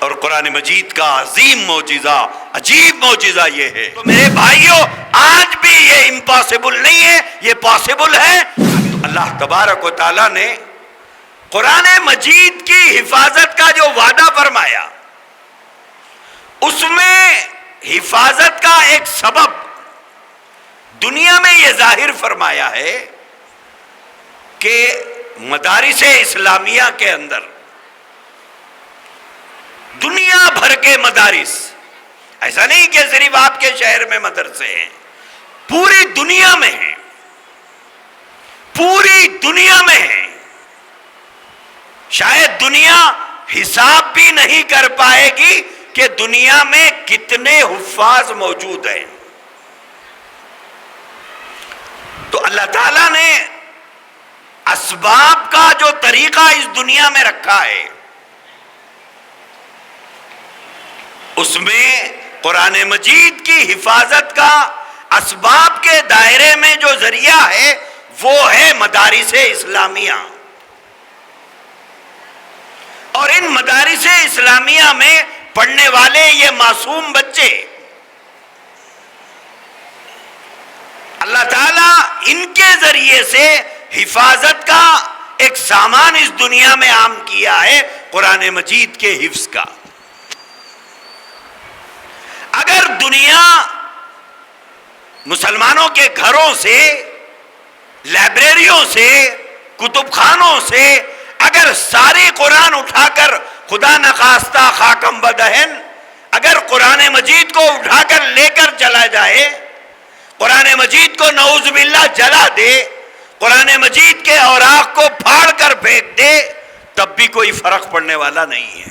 اور قرآن مجید کا عظیم معجزہ، عجیب معجزہ یہ ہے، تو میرے بھائیوں آج بھی یہ امپاسبل نہیں ہے، یہ پاسبل ہے۔ اللہ تبارک و تعالیٰ نے قرآن مجید کی حفاظت کا جو وعدہ فرمایا، اس میں حفاظت کا ایک سبب دنیا میں یہ ظاہر فرمایا ہے کہ مدارس اسلامیہ کے اندر، دنیا بھر کے مدارس، ایسا نہیں کہ صرف آپ کے شہر میں مدرسے ہیں، پوری دنیا میں ہیں، پوری دنیا میں ہیں۔ شاید دنیا حساب بھی نہیں کر پائے گی کہ دنیا میں کتنے حفاظ موجود ہیں۔ تو اللہ تعالیٰ نے اسباب کا جو طریقہ اس دنیا میں رکھا ہے، اس میں قرآن مجید کی حفاظت کا اسباب کے دائرے میں جو ذریعہ ہے وہ ہے مدارس اسلامیہ۔ اور ان مدارس اسلامیہ میں پڑھنے والے یہ معصوم بچے، اللہ تعالیٰ ان کے ذریعے سے حفاظت کا ایک سامان اس دنیا میں عام کیا ہے، قرآن مجید کے حفظ کا۔ اگر دنیا مسلمانوں کے گھروں سے، لائبریریوں سے، کتب خانوں سے اگر ساری قرآن اٹھا کر، خدا نخواستہ خاکم بدہن، اگر قرآن مجید کو اٹھا کر لے کر چلا جائے، قرآن مجید کو نعوذ باللہ جلا دے، قرآن مجید کے اوراق کو پھاڑ کر پھینک دے، تب بھی کوئی فرق پڑنے والا نہیں ہے،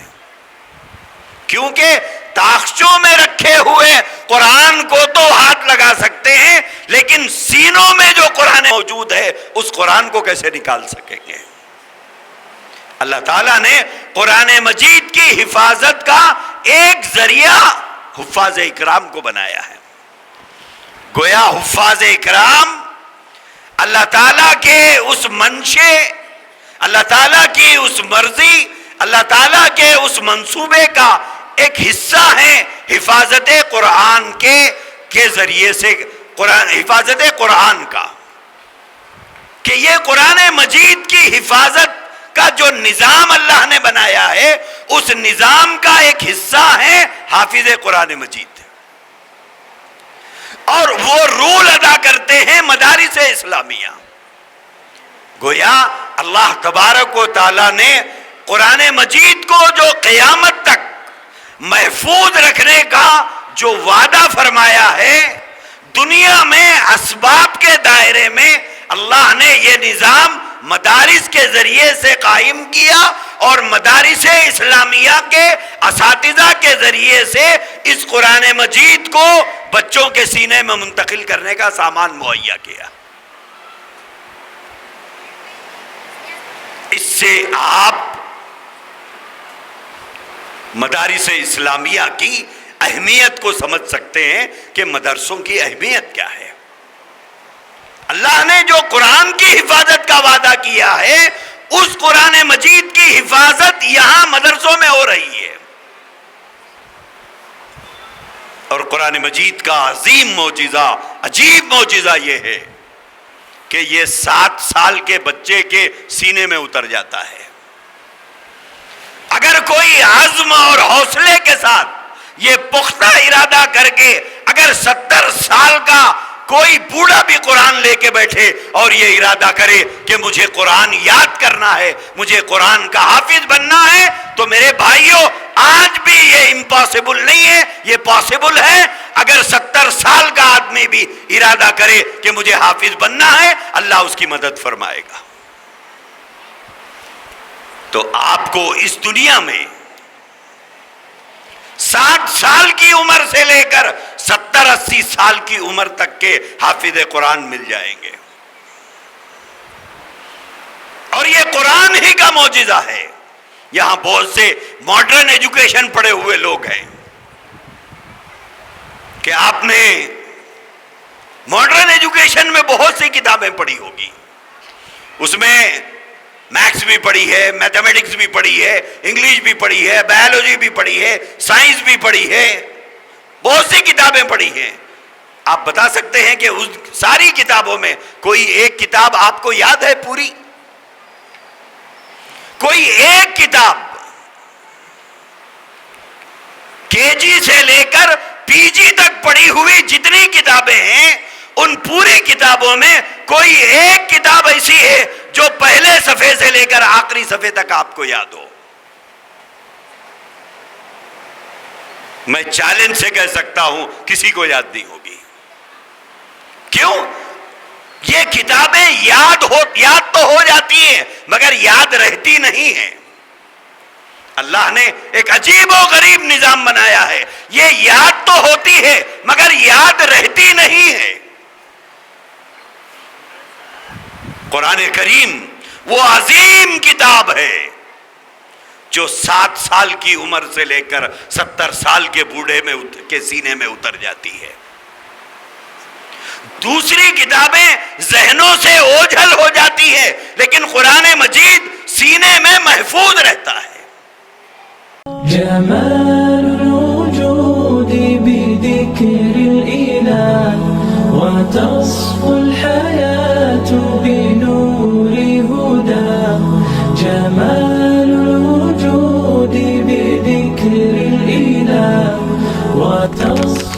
کیونکہ تاخچوں میں رکھے ہوئے قرآن کو تو ہاتھ لگا سکتے ہیں، لیکن سینوں میں جو قرآن موجود ہے اس قرآن کو کیسے نکال سکیں گے؟ اللہ تعالیٰ نے قرآن مجید کی حفاظت کا ایک ذریعہ حفاظ اکرام کو بنایا ہے۔ گویا حفاظ اکرام اللہ تعالیٰ کے اس منشے، اللہ تعالیٰ کی اس مرضی، اللہ تعالیٰ کے اس منصوبے کا ایک حصہ ہے، حفاظت قرآن کے ذریعے سے، حفاظت قرآن کا، کہ یہ قرآن مجید کی حفاظت کا جو نظام اللہ نے بنایا ہے، اس نظام کا ایک حصہ ہے حافظ قرآن مجید، اور وہ رول ادا کرتے ہیں مدارس اسلامیہ۔ گویا اللہ تبارک و تعالیٰ نے قرآن مجید کو جو قیامت تک محفوظ رکھنے کا جو وعدہ فرمایا ہے، دنیا میں اسباب کے دائرے میں اللہ نے یہ نظام مدارس کے ذریعے سے قائم کیا، اور مدارس اسلامیہ کے اساتذہ کے ذریعے سے اس قرآن مجید کو بچوں کے سینے میں منتقل کرنے کا سامان مہیا کیا۔ اس سے آپ مدارس اسلامیہ کی اہمیت کو سمجھ سکتے ہیں کہ مدرسوں کی اہمیت کیا ہے۔ اللہ نے جو قرآن کی حفاظت کا وعدہ کیا ہے، اس قرآن مجید کی حفاظت یہاں مدرسوں میں ہو رہی ہے۔ اور قرآن مجید کا عظیم معجزہ، عجیب معجزہ یہ ہے کہ یہ 7 سال کے بچے کے سینے میں اتر جاتا ہے۔ اگر کوئی عزم اور حوصلے کے ساتھ یہ پختہ ارادہ کر کے، اگر 70 سال کا کوئی بوڑھا بھی قرآن لے کے بیٹھے اور یہ ارادہ کرے کہ مجھے قرآن یاد کرنا ہے، مجھے قرآن کا حافظ بننا ہے، تو میرے بھائیوں آج بھی یہ امپاسبل نہیں ہے، یہ پاسبل ہے۔ اگر 70 سال کا آدمی بھی ارادہ کرے کہ مجھے حافظ بننا ہے، اللہ اس کی مدد فرمائے گا۔ تو آپ کو اس دنیا میں 60 سال کی عمر سے لے کر 70-80 سال کی عمر تک کے حافظ قرآن مل جائیں گے، اور یہ قرآن ہی کا معجزہ ہے۔ یہاں بہت سے ماڈرن ایجوکیشن پڑھے ہوئے لوگ ہیں کہ آپ نے ماڈرن ایجوکیشن میں بہت سی کتابیں پڑھی ہوگی، اس میں میتھس بھی پڑھی ہے، میتھمیٹکس بھی پڑھی ہے، انگلش بھی پڑھی ہے، بایولوجی بھی پڑھی ہے، سائنس بھی پڑھی ہے، بہت سی کتابیں پڑھی ہیں. آپ بتا سکتے ہیں کہ اس ساری کتابوں میں کوئی ایک کتاب آپ کو یاد ہے پوری؟ کوئی ایک کتاب کے جی سے لے کر پی جی تک پڑھی ہوئی جتنی کتابیں ہیں ان پوری کتابوں میں کوئی ایک کتاب ایسی ہے جو پہلے صفحے سے لے کر آخری صفحے تک آپ کو یاد ہو؟ میں چیلنج سے کہہ سکتا ہوں کسی کو یاد نہیں ہوگی. کیوں؟ یہ کتابیں یاد تو ہو جاتی ہیں مگر یاد رہتی نہیں ہیں. اللہ نے ایک عجیب و غریب نظام بنایا ہے. یہ یاد تو ہوتی ہے مگر یاد رہتی نہیں ہے. قرآن کریم وہ عظیم کتاب ہے جو 7 سال کی عمر سے لے کر 70 سال کے بوڑھے کے سینے میں اتر جاتی ہے. دوسری کتابیں ذہنوں سے اوجھل ہو جاتی ہے لیکن قرآن مجید سینے میں محفوظ رہتا ہے. جمال الوجود بذكر الإله وتصفو الحياة بنور هداه. جمال الوجود بذكر الإله وتصفو